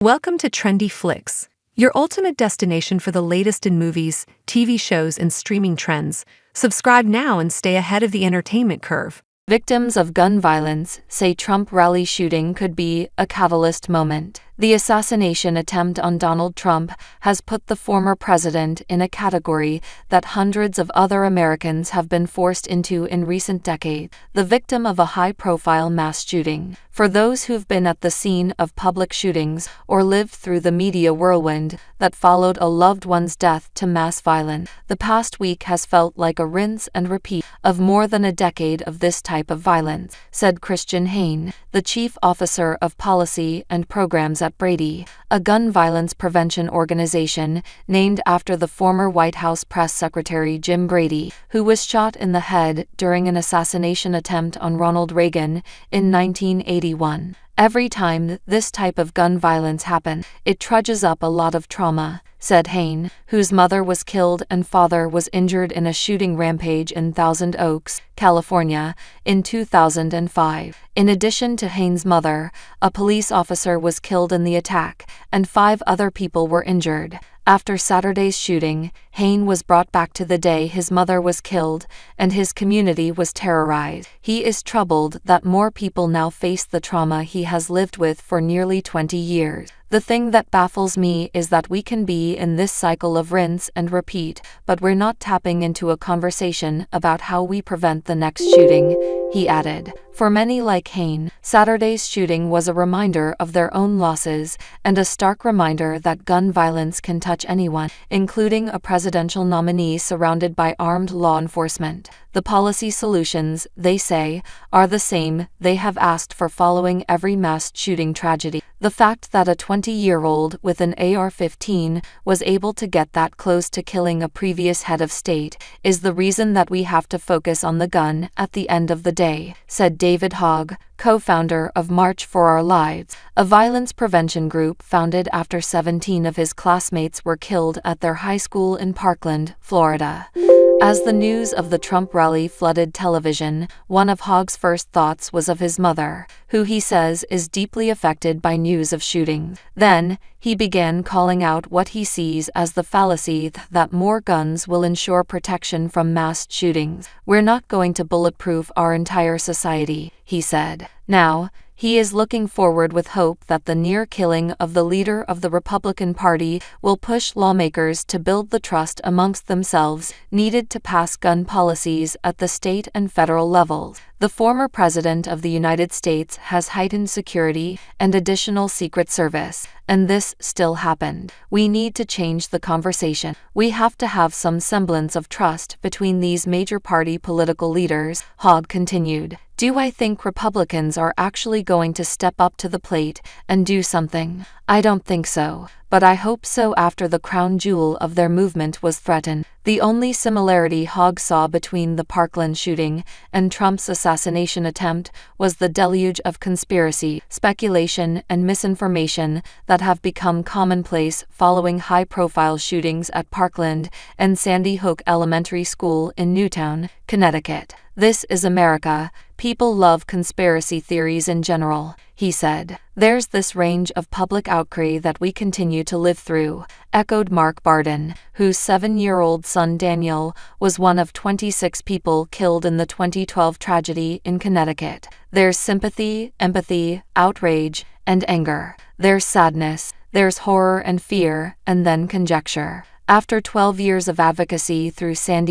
Welcome to Trendy Flicks, your ultimate destination for the latest in movies, TV shows, and streaming trends. Subscribe now and stay ahead of the entertainment curve. Victims of gun violence say Trump rally shooting could be a catalyst moment. The assassination attempt on Donald Trump has put the former president in a category that hundreds of other Americans have been forced into in recent decades, the victim of a high-profile mass shooting. For those who've been at the scene of public shootings or lived through the media whirlwind that followed a loved one's death to mass violence, the past week has felt like a rinse and repeat of more than a decade of this type of violence, said Christian Hain, the chief officer of policy and programs at Brady, a gun violence prevention organization named after the former White House press secretary Jim Brady, who was shot in the head during an assassination attempt on Ronald Reagan in 1981. Every time this type of gun violence happens, it trudges up a lot of trauma, said Hain, whose mother was killed and father was injured in a shooting rampage in Thousand Oaks, California, in 2005. In addition to Hain's mother, a police officer was killed in the attack, and 5 other people were injured. After Saturday's shooting, Hain was brought back to the day his mother was killed, and his community was terrorized. He is troubled that more people now face the trauma he has lived with for nearly 20 years. The thing that baffles me is that we can be in this cycle of rinse and repeat, but we're not tapping into a conversation about how we prevent the next shooting, he added. For many like Hain, Saturday's shooting was a reminder of their own losses and a stark reminder that gun violence can touch anyone, including a presidential nominee surrounded by armed law enforcement. The policy solutions, they say, are the same they have asked for following every mass shooting tragedy. The fact that a 20-year-old with an AR-15 was able to get that close to killing a previous head of state is the reason that we have to focus on the gun at the end of the day, said David Hogg, co-founder of March for Our Lives, a violence prevention group founded after 17 of his classmates were killed at their high school in Parkland, Florida. As the news of the Trump rally flooded television, one of Hogg's first thoughts was of his mother, who he says is deeply affected by news of shootings. Then, he began calling out what he sees as the fallacy that more guns will ensure protection from mass shootings. We're not going to bulletproof our entire society, he said. Now, he is looking forward with hope that the near killing of the leader of the Republican Party will push lawmakers to build the trust amongst themselves needed to pass gun policies at the state and federal levels. The former president of the United States has heightened security and additional Secret Service, and this still happened. We need to change the conversation. We have to have some semblance of trust between these major party political leaders, Hogg continued. Do I think Republicans are actually going to step up to the plate and do something? I don't think so, but I hope so after the crown jewel of their movement was threatened. The only similarity Hogg saw between the Parkland shooting and Trump's assassination attempt was the deluge of conspiracy, speculation, and misinformation that have become commonplace following high-profile shootings at Parkland and Sandy Hook Elementary School in Newtown, Connecticut. This is America. People love conspiracy theories in general, he said. There's this range of public outcry that we continue to live through, echoed Mark Barden, whose 7-year-old son Daniel was one of 26 people killed in the 2012 tragedy in Connecticut. There's sympathy, empathy, outrage, and anger. There's sadness, there's horror and fear, and then conjecture. After 12 years of advocacy through Sandy